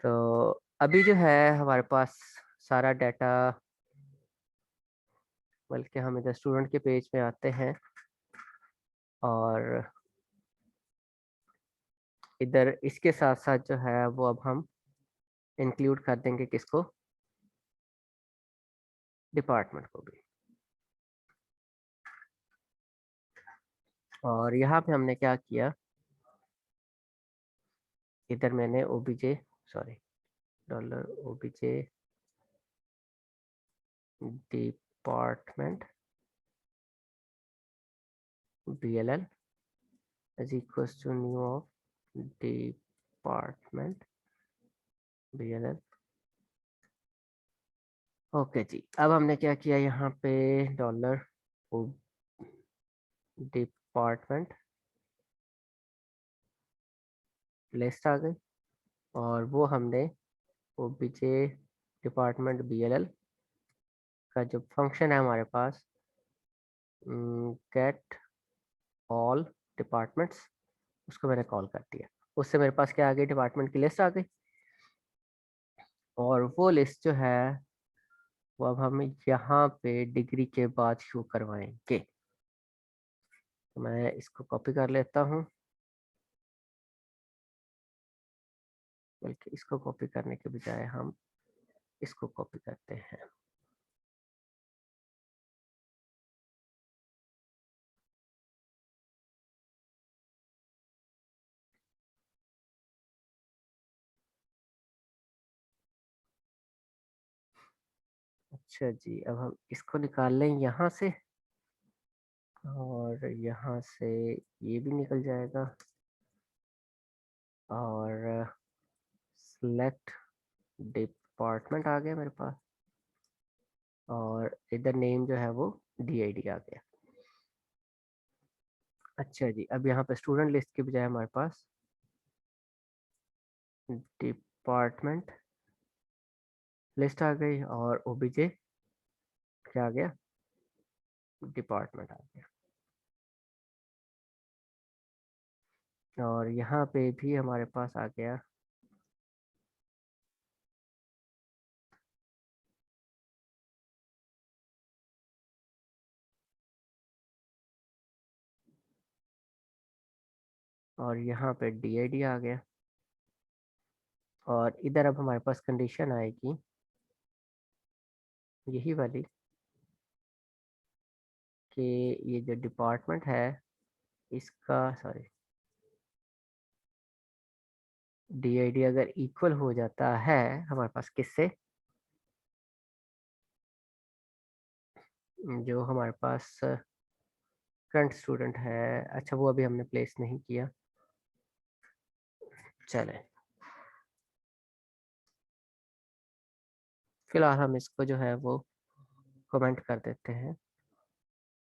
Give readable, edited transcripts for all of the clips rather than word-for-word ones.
तो अभी जो है हमारे पास सारा डाटा, बल्कि हम इधर स्टूडेंट के पेज में आते हैं और इधर इसके साथ साथ जो है वो अब हम इंक्लूड कर देंगे किसको, डिपार्टमेंट को भी। और यहाँ पे हमने क्या किया, इधर मैंने OBJ sorry $OBJ department BLL is equals to new of department BLL। Okay ji, अब हमने क्या किया यहाँ पे, डॉलर डिपार्टमेंट लिस्ट आ गई और वो हमने ओबीजे डिपार्टमेंट BLL का जो फंक्शन है हमारे पास, गेट ऑल डिपार्टमेंट्स, उसको मैंने कॉल कर दिया। उससे मेरे पास क्या आ गई, डिपार्टमेंट की लिस्ट आ गई। और वो लिस्ट जो है वो अब हम यहाँ पे डिग्री के बाद शो करवाएंगे। तो मैं इसको कॉपी कर लेता हूँ, बल्कि इसको कॉपी करने के बजाय हम इसको कॉपी करते हैं। अच्छा जी, अब हम इसको निकाल लें यहाँ से और यहाँ से ये भी निकल जाएगा और सिलेक्ट डिपार्टमेंट आ गया मेरे पास और इधर नेम जो है वो DID आ गया। अच्छा जी, अब यहाँ पे स्टूडेंट लिस्ट के बजाय हमारे पास डिपार्टमेंट लिस्ट आ गई और ओबीजे क्या आ गया, डिपार्टमेंट आ गया। और यहाँ पे भी हमारे पास आ गया और यहाँ पे DID आ गया। और इधर अब हमारे पास कंडीशन आएगी यही वाली कि ये जो डिपार्टमेंट है इसका सॉरी DID अगर इक्वल हो जाता है हमारे पास किससे, जो हमारे पास करंट स्टूडेंट है। अच्छा, वो अभी हमने प्लेस नहीं किया, चले फिलहाल हम इसको जो है वो कमेंट कर देते हैं,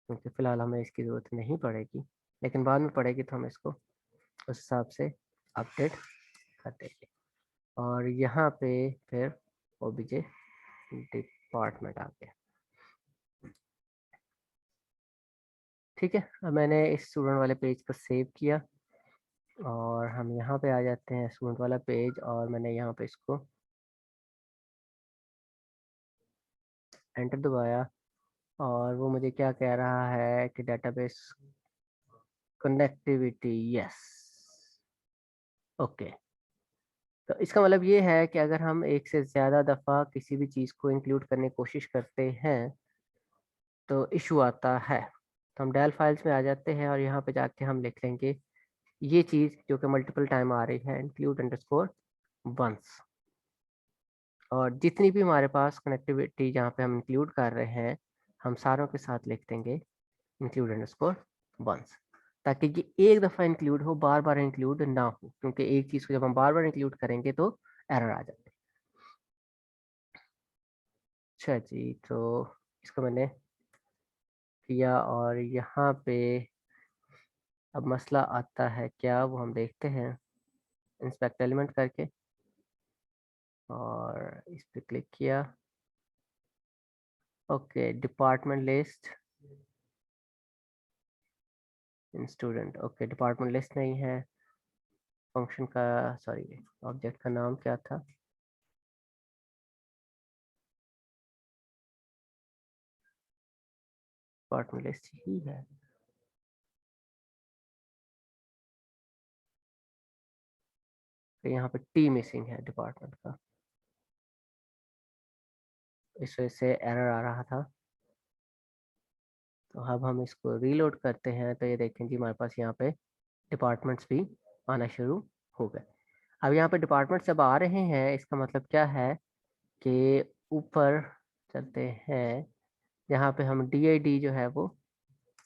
क्योंकि फ़िलहाल हमें इसकी ज़रूरत नहीं पड़ेगी, लेकिन बाद में पड़ेगी तो हम इसको उस हिसाब से अपडेट कर देंगे। और यहाँ पे फिर ओबीजे डिपार्टमेंट आ गया। ठीक है, अब मैंने इस स्टूडेंट वाले पेज को सेव किया और हम यहाँ पे आ जाते हैं स्टूडेंट वाला पेज और मैंने यहाँ पे इसको एंटर दबाया और वो मुझे क्या कह रहा है कि डेटाबेस कनेक्टिविटी, यस, ओके। तो इसका मतलब ये है कि अगर हम एक से ज़्यादा दफ़ा किसी भी चीज़ को इंक्लूड करने की कोशिश करते हैं तो इशू आता है। तो हम डेल फाइल्स में आ जाते हैं और यहाँ पे जाके हम लिख लेंगे ये चीज़ जो कि मल्टीपल टाइम आ रही है, इंक्लूड अंडरस्कोर वंस। और जितनी भी हमारे पास कनेक्टिविटी जहाँ पे हम इंक्लूड कर रहे हैं हम सारों के साथ लिख देंगे इंक्लूड अंडरस्कोर वंस, ताकि ये एक दफ़ा इंक्लूड हो, बार बार इंक्लूड ना हो, क्योंकि एक चीज़ को जब हम बार बार इंक्लूड करेंगे तो एरर आ जाते हैं। अच्छा जी, तो इसको मैंने किया और यहाँ पे अब मसला आता है क्या, वो हम देखते हैं इंस्पेक्ट एलिमेंट करके और इस पे क्लिक किया। ओके, डिपार्टमेंट लिस्ट इन स्टूडेंट, ओके डिपार्टमेंट लिस्ट नहीं है। फंक्शन का सॉरी ऑब्जेक्ट का नाम क्या था, डिपार्टमेंट लिस्ट ही है। तो यहाँ पे टी मिसिंग है डिपार्टमेंट का, इस वजह से एरर आ रहा था। तो अब हम इसको रीलोड करते हैं तो ये देखें जी हमारे पास यहाँ पे डिपार्टमेंट्स भी आना शुरू हो गए। अब यहाँ पे डिपार्टमेंट्स जब आ रहे हैं इसका मतलब क्या है कि ऊपर चलते हैं, यहाँ पे हम DID जो है वो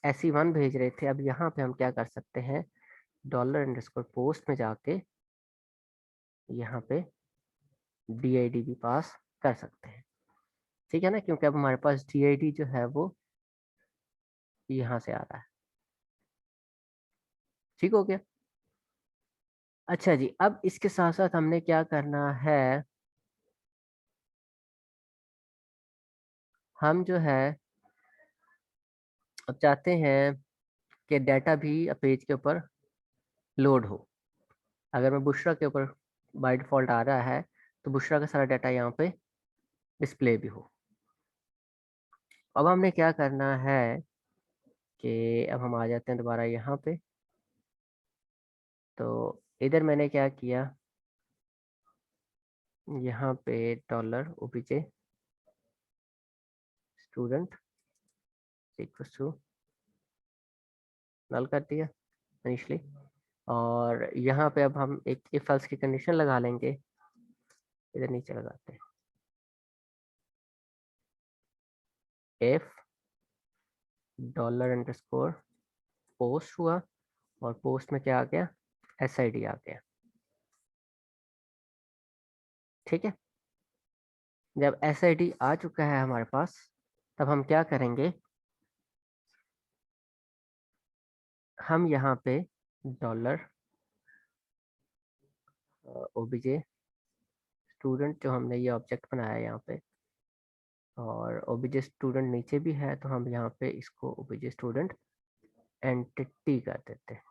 SE1 भेज रहे थे। अब यहाँ पे हम क्या कर सकते हैं, $_ पोस्ट में जाके यहाँ पे DID भी पास कर सकते हैं, ठीक है ना, क्योंकि अब हमारे पास DID जो है वो यहाँ से आ रहा है। ठीक हो गया। अच्छा जी, अब इसके साथ साथ हमने क्या करना है, हम जो है अब चाहते हैं कि डाटा भी पेज के ऊपर लोड हो। अगर मैं बुशरा के ऊपर बाय डिफ़ॉल्ट आ रहा है तो बुशरा का सारा डाटा यहाँ पे डिस्प्ले भी हो। अब हमने क्या करना है कि अब हम आ जाते हैं दोबारा यहाँ पे। तो इधर मैंने क्या किया, यहाँ पे $OBJ student equals to null कर दिया इनिशियली। और यहाँ पे अब हम एक इफ एल्स की कंडीशन लगा लेंगे, इधर नीचे लगाते हैं। इफ $_ पोस्ट हुआ और पोस्ट में क्या आ गया, SID आ गया। ठीक है, जब SID आ चुका है हमारे पास तब हम क्या करेंगे, हम यहाँ पे $OBJ स्टूडेंट जो हमने ये ऑब्जेक्ट बनाया है यहाँ पे, और OBJ स्टूडेंट नीचे भी है तो हम यहाँ पे इसको OBJ स्टूडेंट एंटिटी कर देते हैं।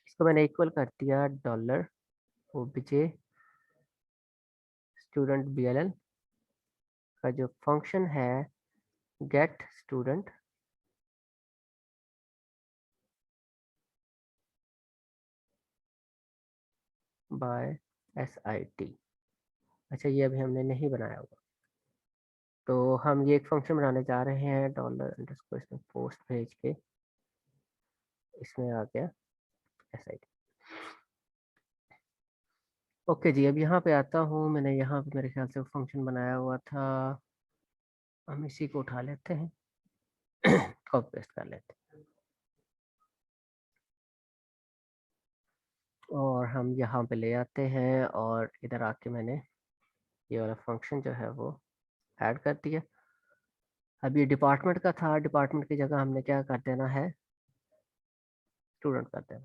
इसको मैंने इक्वल कर दिया $OBJ स्टूडेंट BLL का जो फंक्शन है गेट स्टूडेंट बाय SID। अच्छा, ये अभी हमने नहीं बनाया हुआ, तो हम ये एक फंक्शन बनाने जा रहे हैं $_ इसमें पोस्ट भेज के इसमें आ गया SID। ओके जी, अब यहाँ पे आता हूँ, मैंने यहाँ पे मेरे ख्याल से फंक्शन बनाया हुआ था, हम इसी को उठा लेते हैं कॉपी पेस्ट कर लेते हैं और हम यहाँ पे ले आते हैं और इधर आके मैंने ये वाला फंक्शन जो है वो ऐड कर दिया। अब ये डिपार्टमेंट का था, डिपार्टमेंट की जगह हमने क्या कर देना है, स्टूडेंट कर देना।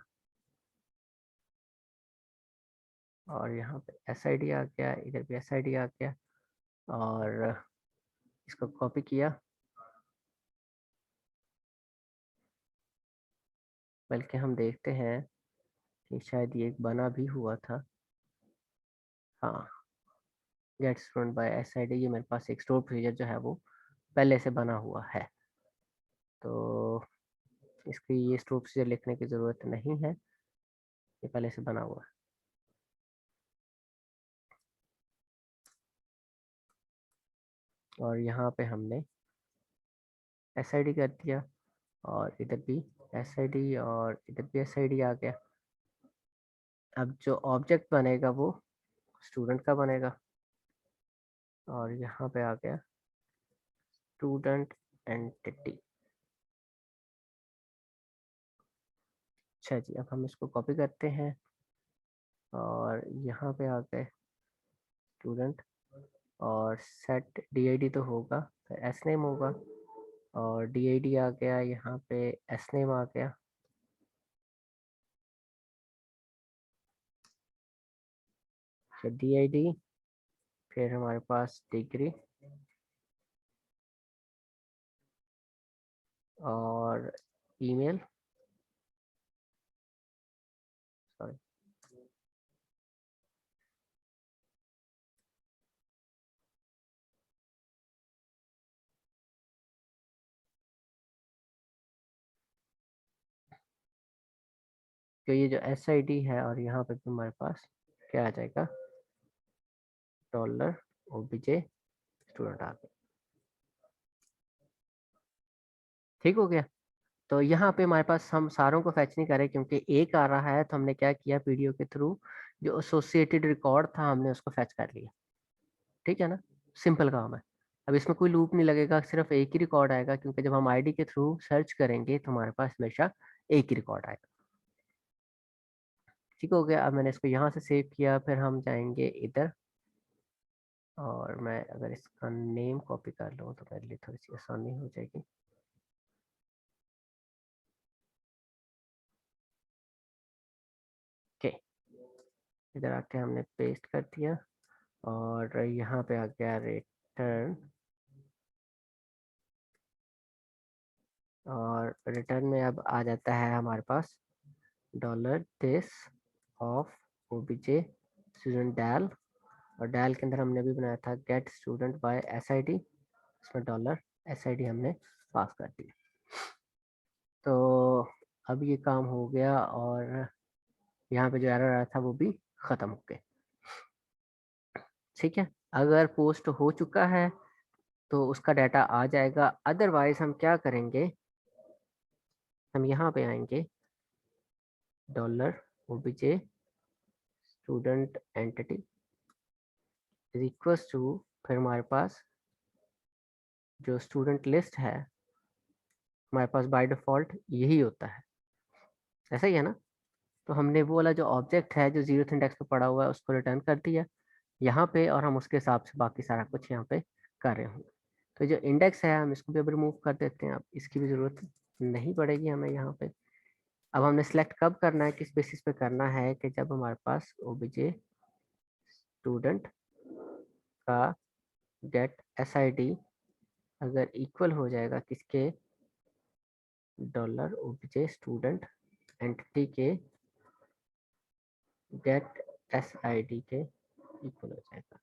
और यहाँ पे SID आ गया, इधर भी SID आ गया और इसको कॉपी किया, बल्कि हम देखते हैं कि शायद ये एक बना भी हुआ था। हाँ, गेट स्टूडेंट बाय SID, ये मेरे पास एक स्टोर प्रोसीजर जो है वो पहले से बना हुआ है, तो इसकी ये स्टोर प्रोसीजर लिखने की ज़रूरत नहीं है, ये पहले से बना हुआ है। और यहाँ पे हमने SID कर दिया और इधर भी SID और इधर भी SID आ गया। अब जो ऑब्जेक्ट बनेगा वो स्टूडेंट का बनेगा और यहाँ पे आ गया स्टूडेंट एंटिटी। अच्छा जी, अब हम इसको कॉपी करते हैं और यहाँ पे आ गए स्टूडेंट और सेट DID तो होगा तो SNAME होगा और DID आ गया, यहाँ पे SNAME आ गया। तो DID, फिर हमारे पास डिग्री और ईमेल, सॉरी तो ये जो SID है और यहाँ पे भी हमारे पास क्या आ जाएगा, डॉलर OBJ स्टूडेंट आ गया। ठीक हो गया। तो यहाँ पे हमारे पास हम सारों को फैच नहीं करें क्योंकि एक आ रहा है, तो हमने क्या किया, पीडीओ के थ्रू जो एसोसिएटेड रिकॉर्ड था हमने उसको फैच कर लिया। ठीक है ना, सिंपल काम है। अब इसमें कोई लूप नहीं लगेगा, सिर्फ एक ही रिकॉर्ड आएगा, क्योंकि जब हम आईडी के थ्रू सर्च करेंगे तो हमारे पास हमेशा एक ही रिकॉर्ड आएगा। ठीक हो गया। अब मैंने इसको यहाँ से सेव किया, फिर हम जाएंगे इधर, और मैं अगर इसका नेम कॉपी कर लूँ तो मेरे लिए थोड़ी सी आसानी हो जाएगी। ओके, इधर आके हमने पेस्ट कर दिया, और यहाँ पे आ गया रिटर्न, और रिटर्न में अब आ जाता है हमारे पास dollar this of OBJ student डाल, और डाल के अंदर हमने भी बनाया था गेट स्टूडेंट बाय SID, इसमें डॉलर SID हमने पास कर दिया। तो अब ये काम हो गया, और यहाँ पे जो एरर आया था वो भी ख़त्म हो गया। ठीक है, अगर पोस्ट हो चुका है तो उसका डाटा आ जाएगा, अदरवाइज हम क्या करेंगे, हम यहाँ पे आएंगे, dollar OBJ student entity is equals to, फिर हमारे पास जो स्टूडेंट लिस्ट है हमारे पास बाय डिफ़ॉल्ट यही होता है, ऐसा ही है ना। तो हमने वो वाला जो ऑब्जेक्ट है जो 0th इंडेक्स पे पड़ा हुआ है उसको रिटर्न कर दिया यहाँ पे, और हम उसके हिसाब से बाकी सारा कुछ यहाँ पे कर रहे होंगे। तो जो इंडेक्स है हम इसको भी अब रिमूव कर देते हैं, अब इसकी भी ज़रूरत नहीं पड़ेगी हमें यहाँ पे। अब हमने सेलेक्ट कब करना है, किस बेसिस पे करना है, कि जब हमारे पास OBJ स्टूडेंट का गेट SID अगर इक्वल हो जाएगा किसके, डॉलर OBJ स्टूडेंट एंटिटी के गेट SID के इक्वल हो जाएगा।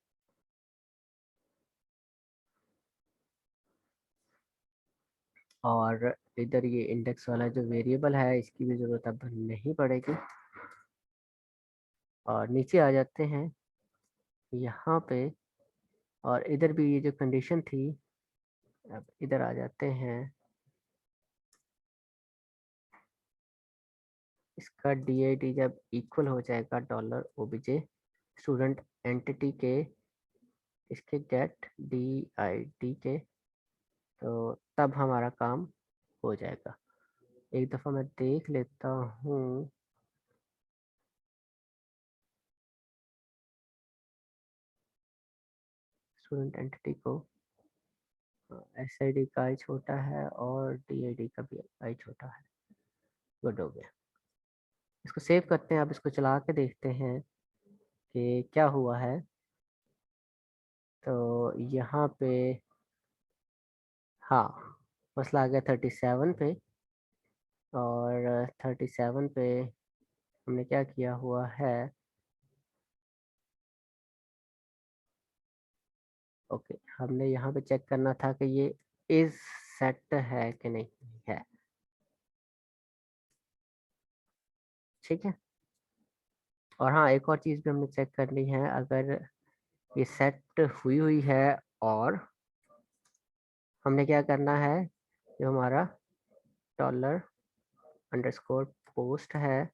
और इधर ये इंडेक्स वाला जो वेरिएबल है इसकी भी ज़रूरत अब नहीं पड़ेगी, और नीचे आ जाते हैं यहाँ पे, और इधर भी ये जो कंडीशन थी, अब इधर आ जाते हैं, इसका DID जब इक्वल हो जाएगा डॉलर OBJ स्टूडेंट एंटिटी के इसके गेट DID के, तो तब हमारा काम हो जाएगा। एक दफ़ा मैं देख लेता हूँ, स्टूडेंट एंटिटी को SID का आई छोटा है और DID का भी आई छोटा है। गुड हो गया, इसको सेव करते हैं। अब इसको चला के देखते हैं कि क्या हुआ है। तो यहाँ पे हाँ, मसला आ गया 37 पे, और 37 पे हमने क्या किया हुआ है, ओके, हमने यहाँ पे चेक करना था कि ये इज सेट है कि नहीं है। ठीक है, और हाँ, एक और चीज़ भी हमने चेक करनी है, अगर ये सेट हुई हुई है, और हमने क्या करना है, जो हमारा डॉलर अंडरस्कोर पोस्ट है,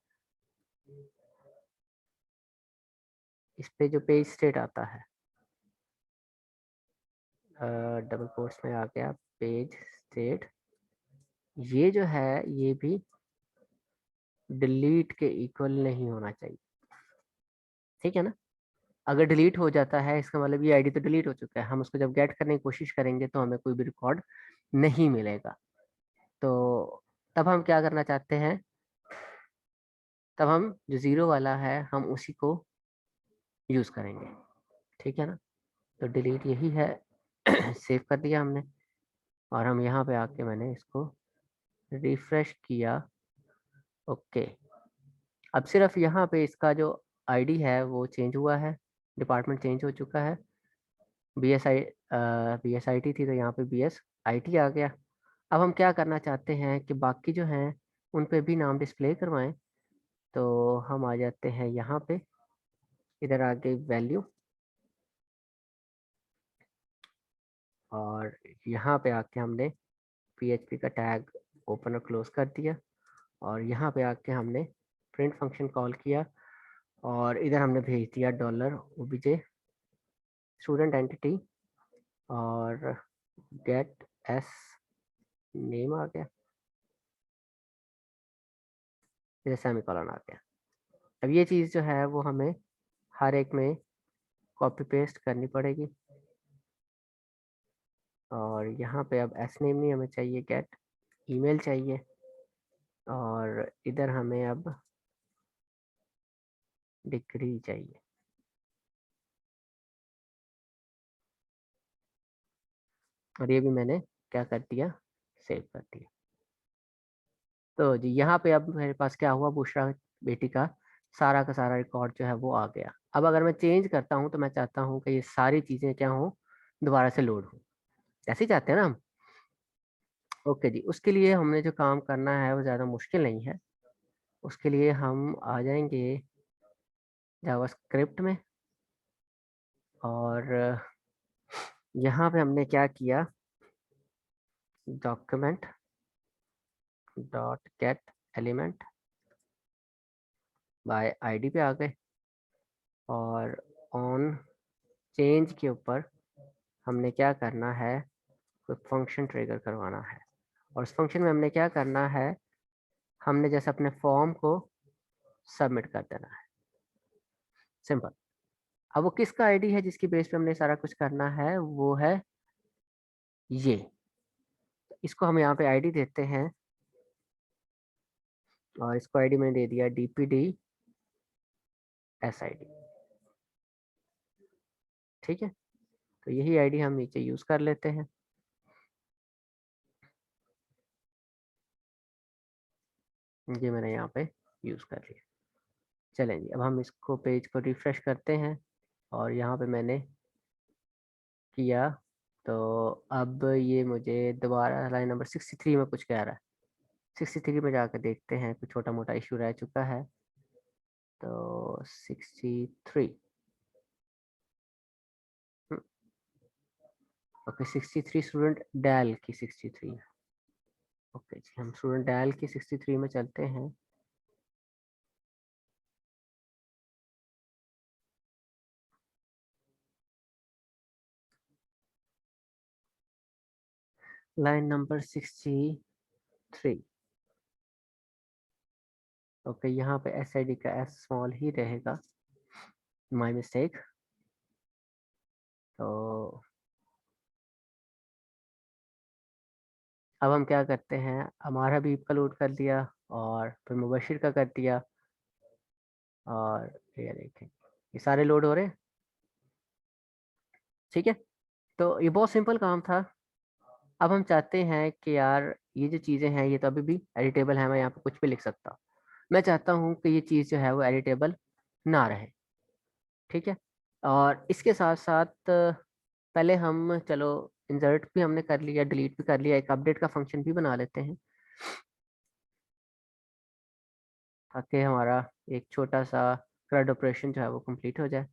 इस पे जो पेज स्टेट आता है, डबल कोट्स में आ गया पेज स्टेट, ये जो है ये भी डिलीट के इक्वल नहीं होना चाहिए। ठीक है ना, अगर डिलीट हो जाता है इसका मतलब ये आईडी तो डिलीट हो चुका है, हम उसको जब गेट करने की कोशिश करेंगे तो हमें कोई भी रिकॉर्ड नहीं मिलेगा। तो तब हम क्या करना चाहते हैं, तब हम जो ज़ीरो वाला है हम उसी को यूज़ करेंगे। ठीक है ना, तो डिलीट यही है। सेव कर दिया हमने, और हम यहाँ पे आके मैंने इसको रिफ्रेश किया। ओके, अब सिर्फ यहाँ पे इसका जो आईडी है वो चेंज हुआ है, डिपार्टमेंट चेंज हो चुका है, BSIT थी तो यहाँ पे BSIT आ गया। अब हम क्या करना चाहते हैं कि बाकी जो हैं उन पे भी नाम डिस्प्ले करवाएं, तो हम आ जाते हैं यहाँ पे, इधर आ गई वैल्यू, और यहाँ पे आके हमने PHP का टैग ओपन और क्लोज कर दिया, और यहाँ पे आके हमने प्रिंट फंक्शन कॉल किया, और इधर हमने भेज दिया $obj स्टूडेंट एंटिटी, और गेट एस नेम आ गया, इधर सेमीकोलन आ गया। अब ये चीज़ जो है वो हमें हर एक में कॉपी पेस्ट करनी पड़ेगी, और यहाँ पे अब एस नेम नहीं हमें चाहिए, गेट ईमेल चाहिए, और इधर हमें अब डिग्री चाहिए। और ये भी मैंने क्या कर दिया, सेव कर दिया। तो जी यहाँ पे अब मेरे पास क्या हुआ, बुशरा बेटी का सारा रिकॉर्ड जो है वो आ गया। अब अगर मैं चेंज करता हूँ तो मैं चाहता हूँ कि ये सारी चीज़ें क्या हों, दोबारा से लोड हो, ऐसे ही चाहते हैं ना हम। ओके जी, उसके लिए हमने जो काम करना है वो ज़्यादा मुश्किल नहीं है। उसके लिए हम आ जाएंगे जावास्क्रिप्ट में, और यहाँ पे हमने क्या किया, document dot gate element by ID पे आ गए, और ऑन चेंज के ऊपर हमने क्या करना है, कोई फंक्शन ट्रिगर करवाना है, और उस फंक्शन में हमने क्या करना है, हमने जैसे अपने फॉर्म को सबमिट कर देना है, सिंपल। अब वो किसका आईडी है जिसकी बेस पे हमने सारा कुछ करना है, वो है ये। इसको हम यहाँ पे आईडी देते हैं, और इसको आईडी मैंने दे दिया DPD SID, ठीक है। तो यही आईडी हम नीचे यूज कर लेते हैं। ये मैंने यहाँ पे यूज कर लिया। चलें जी, अब हम इसको पेज को रिफ्रेश करते हैं, और यहाँ पे मैंने किया, तो अब ये मुझे दोबारा लाइन नंबर 63 में कुछ कह रहा है। 63 में जाकर देखते हैं, कुछ छोटा मोटा इशू रह चुका है। तो 63, ओके 63 स्टूडेंट डैल की 63 है। ओके जी, हम स्टूडेंट डैल की 63 में चलते हैं। लाइन नंबर 63, ओके यहाँ पे SID का S स्मॉल ही रहेगा, माय मिस्टेक। तो अब हम क्या करते हैं, हमारा भी का लोड कर दिया, और फिर मुबशिर का कर दिया, और ये देखें ये सारे लोड हो रहे हैं, ठीक है। तो ये बहुत सिंपल काम था। अब हम चाहते हैं कि यार ये जो चीज़ें हैं ये तो अभी भी एडिटेबल है, मैं यहाँ पे कुछ भी लिख सकता हूँ। मैं चाहता हूँ कि ये चीज़ जो है वो एडिटेबल ना रहे, ठीक है। और इसके साथ साथ पहले हम चलो इंसर्ट भी हमने कर लिया, डिलीट भी कर लिया, एक अपडेट का फंक्शन भी बना लेते हैं, ताकि हमारा एक छोटा सा CRUD ऑपरेशन जो है वो कंप्लीट हो जाए।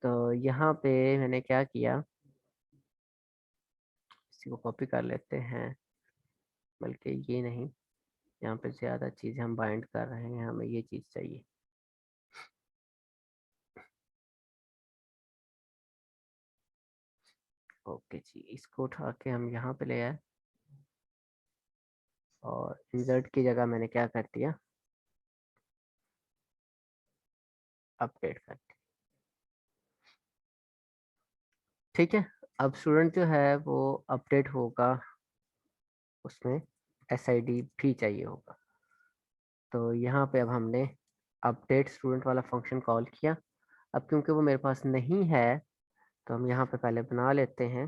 तो यहाँ पे मैंने क्या किया, इसी को कॉपी कर लेते हैं, बल्कि ये नहीं, यहाँ पे ज़्यादा चीज़ें हम बाइंड कर रहे हैं, हमें ये चीज़ चाहिए। ओके जी, इसको उठा के हम यहाँ पे ले आए, और इंसर्ट की जगह मैंने क्या कर दिया, अपडेट कर दिया, ठीक है। अब स्टूडेंट जो है वो अपडेट होगा, उसमें SID भी चाहिए होगा। तो यहाँ पे अब हमने अपडेट स्टूडेंट वाला फंक्शन कॉल किया। अब क्योंकि वो मेरे पास नहीं है, तो हम यहाँ पे पहले बना लेते हैं।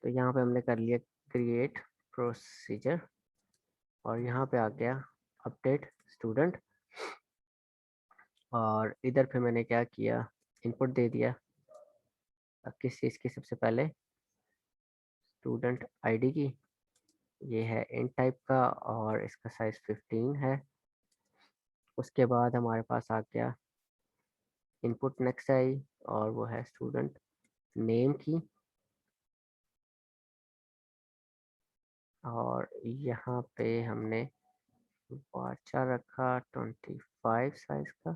तो यहाँ पे हमने कर लिया क्रिएट प्रोसीजर, और यहाँ पे आ गया अपडेट स्टूडेंट, और इधर पे मैंने क्या किया, इनपुट दे दिया। अब किस चीज़ की, सबसे पहले स्टूडेंट आईडी की, ये है int टाइप का और इसका साइज 15 है। उसके बाद हमारे पास आ गया इनपुट नेक्स्ट आई और वो है स्टूडेंट नेम की, और यहाँ पे हमने वाचा रखा 25 साइज का।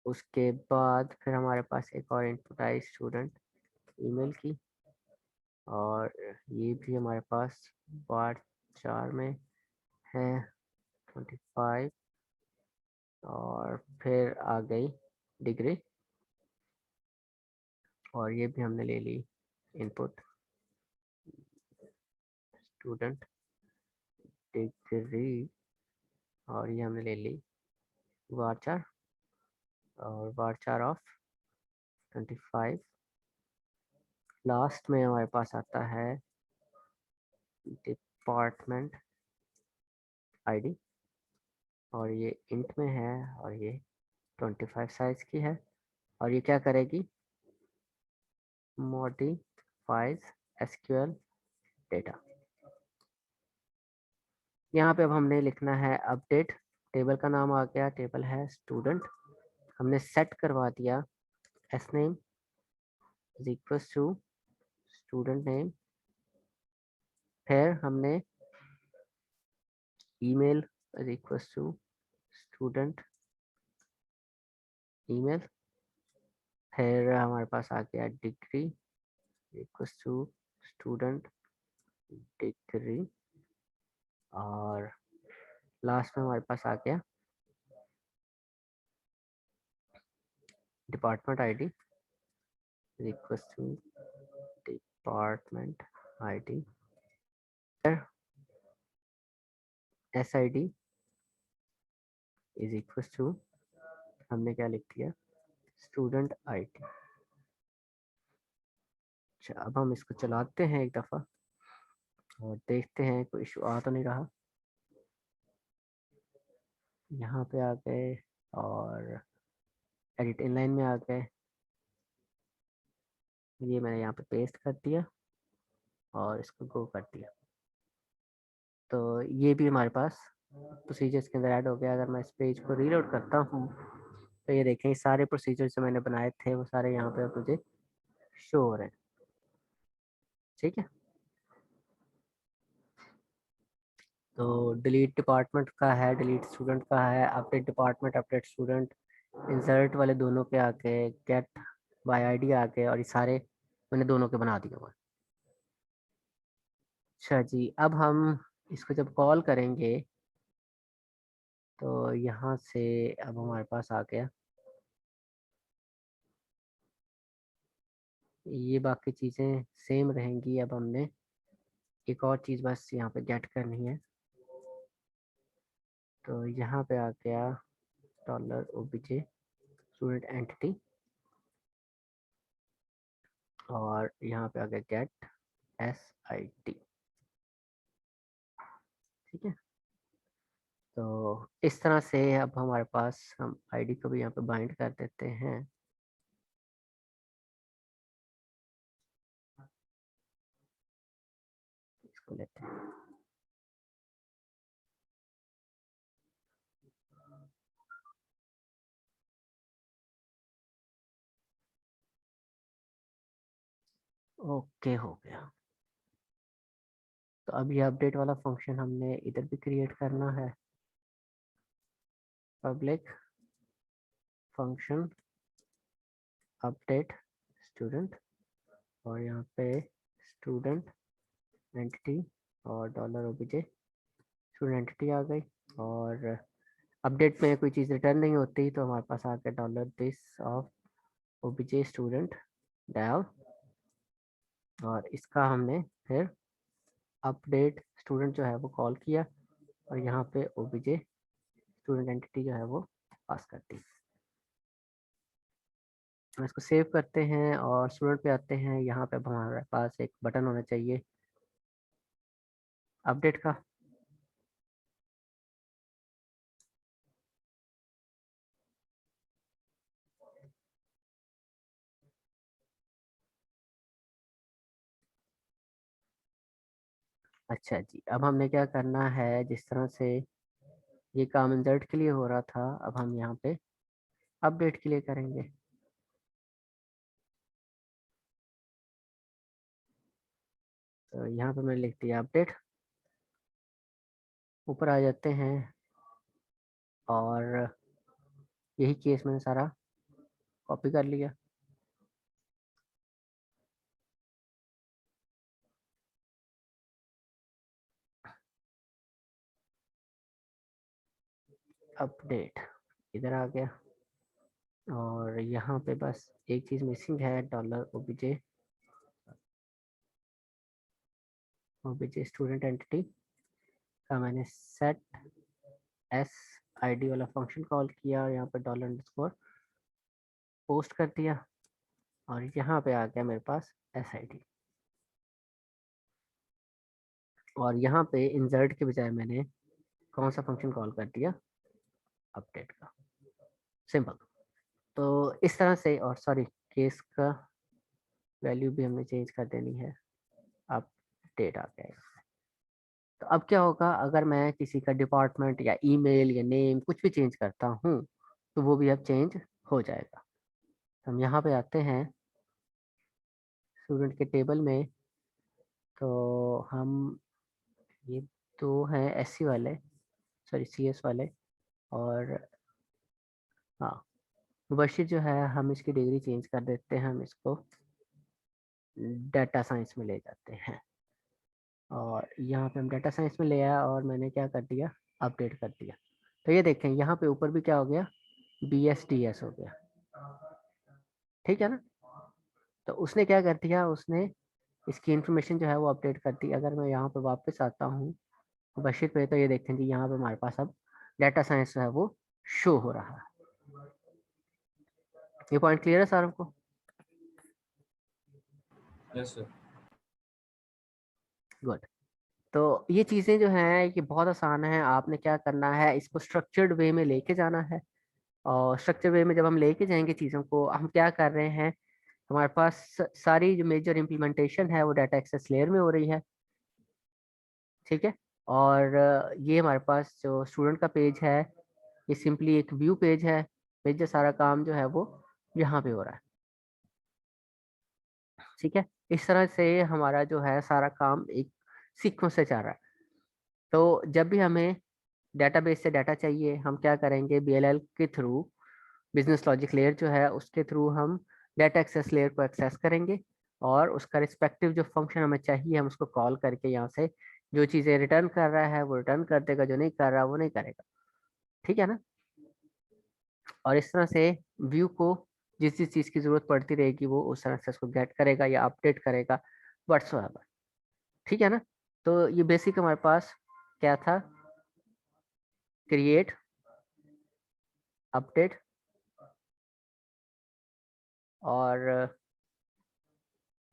उसके बाद फिर हमारे पास एक और इनपुट आई स्टूडेंट ईमेल की, और ये भी हमारे पास वार 4 में है 25, और फिर आ गई डिग्री, और ये भी हमने ले ली इनपुट स्टूडेंट डिग्री, और ये हमने ले ली वार्चर, और वार्चर ऑफ 25। लास्ट में हमारे पास आता है डिपार्टमेंट आईडी, और ये इंट में है, और ये 25 साइज की है, और ये क्या करेगी, मॉडिफाइज एसक्यूएल डेटा। यहाँ पे अब हमने लिखना है अपडेट, टेबल का नाम आ गया, टेबल है स्टूडेंट, हमने सेट करवा दिया S name is equal to student name, फिर हमने email is equal to student email, फिर हमारे पास आ गया degree equal to student degree, और लास्ट में हमारे पास आ गया department ID is equal to department ID, S I D is equal to, हमने क्या लिख दिया, स्टूडेंट आईडी। अच्छा, अब हम इसको चलाते हैं एक दफ़ा और देखते हैं कोई इशू आ तो नहीं रहा। यहाँ पे आ गए और एडिट इनलाइन में आ गए, ये मैंने यहाँ पे पेस्ट कर दिया और इसको गो कर दिया, तो ये भी हमारे पास प्रोसीजर्स के अंदर ऐड हो गया। अगर मैं इस पेज को रीलोड करता हूँ तो ये देखें, सारे प्रोसीजर जो मैंने बनाए थे वो सारे यहाँ पे मुझे शो हो रहे हैं। ठीक है, तो डिलीट डिपार्टमेंट का है, डिलीट स्टूडेंट का है, update department update student, insert वाले दोनों के आके, गेट बाय आईडी आके, और ये सारे मैंने दोनों के बना दिए हुए हैं। अच्छा जी, अब हम इसको जब कॉल करेंगे तो यहाँ से अब हमारे पास आ गया ये, बाकी चीज़ें सेम रहेंगी। अब हमने एक और चीज़ बस यहाँ पे गेट करनी है, तो यहाँ पे आ गया डॉलर ओबीजे स्टूडेंट एंटिटी, और यहाँ पे आ गया गेट एस आई टी। ठीक है, तो इस तरह से अब हमारे पास, हम आईडी को भी यहाँ पे बाइंड कर देते हैं। इसको लेते हैं, ओके हो गया। तो अब ये अपडेट वाला फंक्शन हमने इधर भी क्रिएट करना है, पब्लिक फंक्शन अपडेट स्टूडेंट, और यहाँ पे स्टूडेंट एंटिटी और डॉलर ओबीजे स्टूडेंट एंटिटी आ गई। और अपडेट में कोई चीज़ रिटर्न नहीं होती तो हमारे पास आ गया dollar this of OBJ student dev, और इसका हमने फिर अपडेट स्टूडेंट जो है वो कॉल किया, और यहाँ पे ओबीजे स्टूडेंट एंटिटी जो है वो पास कर दी। हम इसको सेव करते हैं और स्टूडेंट पे आते हैं। यहाँ पे अब हमारे पास एक बटन होना चाहिए अपडेट का, अच्छा जी, अब हमने क्या करना है, जिस तरह से ये काम इंसर्ट के लिए हो रहा था, अब हम यहाँ पे अपडेट के लिए करेंगे। तो यहाँ पे मैंने लिख दिया अपडेट, ऊपर आ जाते हैं और यही केस मैंने सारा कॉपी कर लिया। अपडेट इधर आ गया और यहाँ पे बस एक चीज़ मिसिंग है, $OBJ स्टूडेंट एंटिटी का मैंने सेट एस ID वाला फंक्शन कॉल किया और यहाँ पे $_ पोस्ट कर दिया और यहाँ पे आ गया मेरे पास SID। और यहाँ पे इंसर्ट के बजाय मैंने कौन सा फंक्शन कॉल कर दिया, अपडेट का। सिंपल। तो इस तरह से, और सॉरी, केस का वैल्यू भी हमने चेंज कर देनी है, अपडेट आ गया। तो अब क्या होगा, अगर मैं किसी का डिपार्टमेंट या ईमेल या नेम कुछ भी चेंज करता हूँ तो वो भी अब चेंज हो जाएगा। हम यहाँ पे आते हैं स्टूडेंट के टेबल में, तो हम ये दो हैं SC वाले, सॉरी CS वाले, और हाँ, मुबशिर जो है हम इसकी डिग्री चेंज कर देते हैं, हम इसको डाटा साइंस में ले जाते हैं। और यहाँ पे हम डाटा साइंस में ले आया और मैंने क्या कर दिया, अपडेट कर दिया। तो ये देखें यहाँ पे ऊपर भी क्या हो गया, BSDS हो गया, ठीक है ना। तो उसने क्या कर दिया, उसने इसकी इंफॉर्मेशन जो है वो अपडेट कर दी। अगर मैं यहाँ पे वापस आता हूँ बशीर पे, तो ये देखें जी यहाँ पे हमारे पास अब डाटा साइंस जो है वो शो हो रहा है। ये पॉइंट क्लियर है सर आपको? Yes sir. गुड। तो ये चीज़ें जो हैं ये बहुत आसान है। आपने क्या करना है, इसको स्ट्रक्चर्ड वे में लेके जाना है। और स्ट्रक्चर वे में जब हम लेके जाएंगे चीज़ों को, हम क्या कर रहे हैं, हमारे पास सारी जो मेजर इम्प्लीमेंटेशन है वो डाटा एक्सेस लेयर में हो रही है, ठीक है। और ये हमारे पास जो स्टूडेंट का पेज है, ये सिंपली एक व्यू पेज है। मेजर सारा काम जो है वो यहाँ पे हो रहा है, ठीक है। इस तरह से हमारा जो है सारा काम एक सीक्वेंस से चल रहा है। तो जब भी हमें डेटाबेस से डाटा चाहिए, हम क्या करेंगे, BLL के थ्रू, बिजनेस लॉजिक लेयर जो है उसके थ्रू हम डाटा एक्सेस लेयर को एक्सेस करेंगे और उसका रिस्पेक्टिव जो फंक्शन हमें चाहिए हम उसको कॉल करके यहाँ से जो चीज़ें रिटर्न कर रहा है वो रिटर्न कर देगा, जो नहीं कर रहा वो नहीं करेगा, ठीक है ना। और इस तरह से व्यू को जिस जिस चीज़ की ज़रूरत पड़ती रहेगी वो उस तरह से उसको गेट करेगा या अपडेट करेगा, व्हाट्सएवर, ठीक है ना। तो ये बेसिक हमारे पास क्या था, क्रिएट, अपडेट और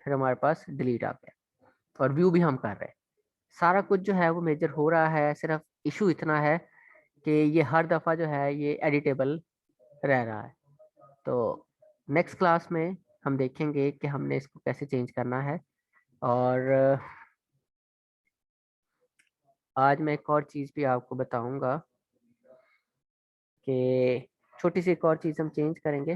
फिर हमारे पास डिलीट आ गया और व्यू भी हम कर रहे हैं। सारा कुछ जो है वो मेजर हो रहा है, सिर्फ इशू इतना है कि ये हर दफ़ा जो है ये एडिटेबल रह रहा है। तो नेक्स्ट क्लास में हम देखेंगे कि हमने इसको कैसे चेंज करना है। और आज मैं एक और चीज़ भी आपको बताऊंगा कि छोटी सी एक और चीज़ हम चेंज करेंगे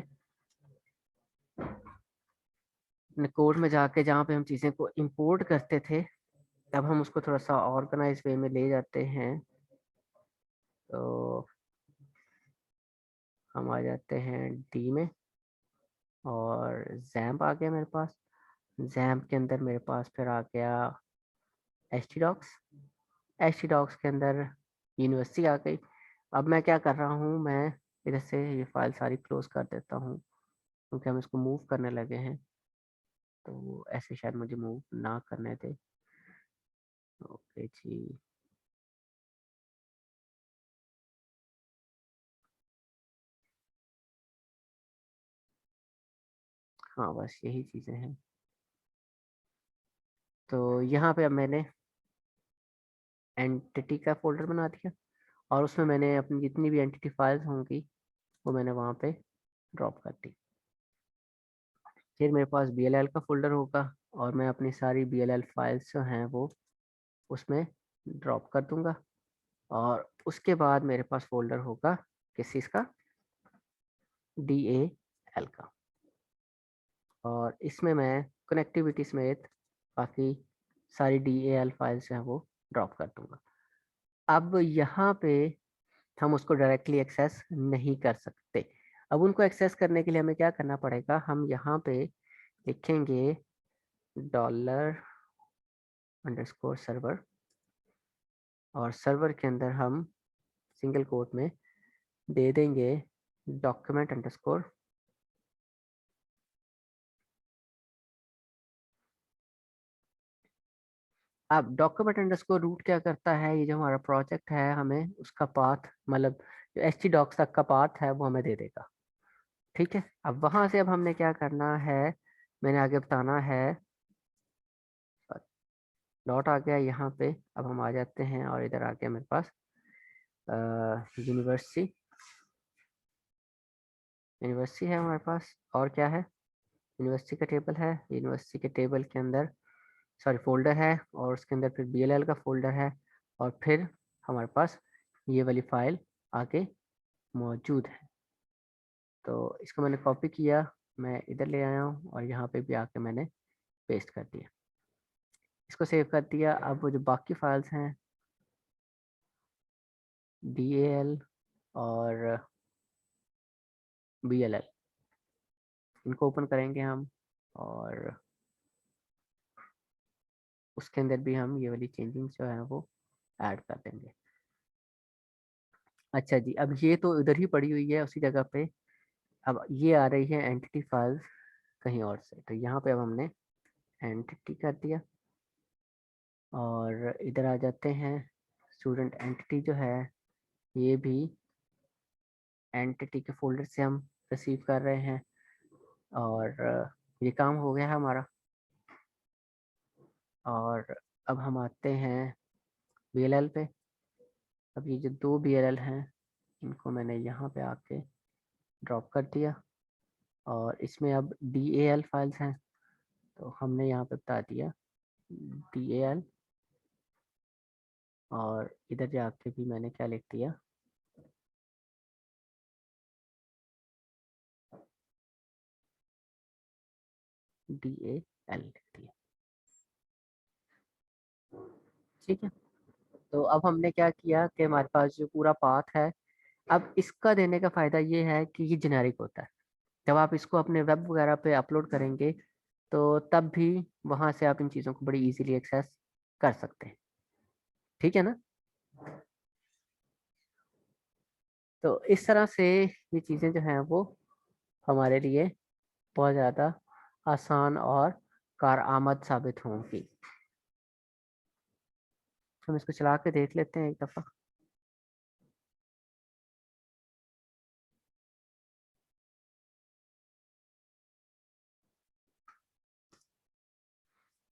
अपने कोड में जाके, जहाँ पे हम चीज़ें को इंपोर्ट करते थे तब हम उसको थोड़ा सा ऑर्गेनाइज वे में ले जाते हैं। तो हम आ जाते हैं डी में और जैम्प आ गया मेरे पास। जैम्प के अंदर मेरे पास फिर आ गया htdocs। htdocs के अंदर यूनिवर्सिटी आ गई। अब मैं क्या कर रहा हूँ, मैं इधर से ये फाइल सारी क्लोज कर देता हूँ क्योंकि हम इसको मूव करने लगे हैं, तो ऐसे शायद मुझे मूव ना करने दे। ओके जी। हाँ बस यही चीज़ें हैं। तो यहाँ पे अब मैंने एंटिटी का फोल्डर बना दिया और उसमें मैंने अपनी जितनी भी एंटिटी फाइल्स होंगी वो मैंने वहाँ पे ड्रॉप कर दी। फिर मेरे पास BLL का फोल्डर होगा और मैं अपनी सारी BLL फाइल्स जो हैं वो उसमें ड्रॉप कर दूंगा और उसके बाद मेरे पास फोल्डर होगा किस चीज़ का, DAL का, और इसमें मैं कनेक्टिविटी समेत बाकी सारी DAL फाइल्स हैं वो ड्रॉप कर दूंगा। अब यहाँ पे हम उसको डायरेक्टली एक्सेस नहीं कर सकते। अब उनको एक्सेस करने के लिए हमें क्या करना पड़ेगा, हम यहाँ पे लिखेंगे $_सर्वर और सर्वर के अंदर हम सिंगल कोट में दे देंगे document_। अब document_रूट क्या करता है, ये जो हमारा प्रोजेक्ट है हमें उसका पाथ, मतलब जो htdocs तक का पाथ है वो हमें दे देगा। ठीक है, अब वहां से अब हमने क्या करना है, मैंने आगे बताना है। डॉट आ गया यहाँ पे, अब हम आ जाते हैं और इधर आ गया मेरे पास यूनिवर्सिटी। यूनिवर्सिटी है हमारे पास, और क्या है, यूनिवर्सिटी का टेबल है। यूनिवर्सिटी के टेबल के अंदर सॉरी फोल्डर है, और उसके अंदर फिर BLL का फोल्डर है, और फिर हमारे पास ये वाली फाइल आगे मौजूद है। तो इसको मैंने कॉपी किया, मैं इधर ले आया हूँ और यहाँ पे भी आके मैंने पेस्ट कर दिया, इसको सेव कर दिया। अब वो जो बाकी फाइल्स हैं DAL और BLL, इनको ओपन करेंगे हम, और उसके अंदर भी हम ये वाली चेंजिंग जो है वो ऐड कर देंगे। अच्छा जी, अब ये तो इधर ही पड़ी हुई है उसी जगह पे, अब ये आ रही है एंटिटी फाइल्स कहीं और से, तो यहाँ पे अब हमने एंटिटी कर दिया, और इधर आ जाते हैं स्टूडेंट एंटिटी जो है, ये भी एंटिटी के फोल्डर से हम रिसीव कर रहे हैं, और ये काम हो गया है हमारा। और अब हम आते हैं BLL पे। अब ये जो 2 BLL हैं इनको मैंने यहाँ पे आके ड्रॉप कर दिया, और इसमें अब DAL फाइल्स हैं, तो हमने यहाँ पे बता दिया DAL, और इधर जाके भी मैंने क्या लिख दिया, DAL लिख दिया। ठीक है, तो अब हमने क्या किया कि हमारे पास जो पूरा पाथ है, अब इसका देने का फ़ायदा ये है कि ये जेनेरिक होता है। जब आप इसको अपने वेब वगैरह पे अपलोड करेंगे तो तब भी वहाँ से आप इन चीज़ों को बड़ी इजीली एक्सेस कर सकते हैं। ठीक है ना, तो इस तरह से ये चीज़ें जो हैं वो हमारे लिए बहुत ज़्यादा आसान और कारआमद साबित होंगी। हम इसको चला के देख लेते हैं एक दफ़ा।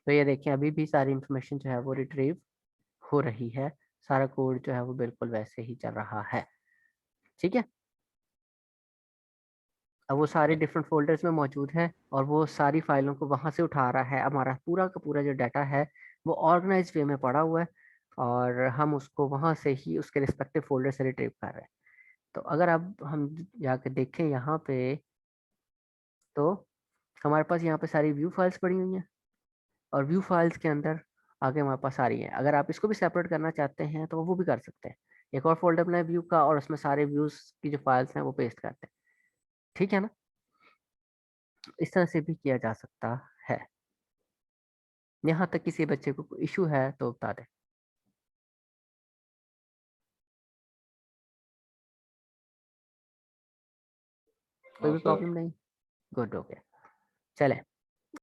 तो ये देखिए, अभी भी सारी इंफॉर्मेशन जो है वो रिट्रीव हो रही है, सारा कोड जो है वो बिल्कुल वैसे ही चल रहा है। ठीक है, अब वो सारे डिफरेंट फोल्डर्स में मौजूद है, और वो सारी फाइलों को वहाँ से उठा रहा है। हमारा पूरा का पूरा जो डाटा है वो ऑर्गेनाइज वे में पड़ा हुआ है, और हम उसको वहाँ से ही उसके रिस्पेक्टिव फोल्डर से रिट्रीव कर रहे हैं। तो अगर अब हम जाके देखें यहाँ पे, तो हमारे पास यहाँ पे सारी व्यू फाइल्स पड़ी हुई हैं, और व्यू फाइल्स के अंदर आगे हमारे पास आ रही हैं। अगर आप इसको भी सेपरेट करना चाहते हैं तो वो भी कर सकते हैं, एक और फोल्डर बनाए व्यू का, और उसमें सारे व्यूज की जो फाइल्स हैं वो पेस्ट करते हैं। ठीक है ना, इस तरह से भी किया जा सकता है। यहाँ तक किसी बच्चे को कोई इशू है तो बता दें। कोई हाँ भी सर। प्रॉब्लम नहीं, गुड हो गया। चले,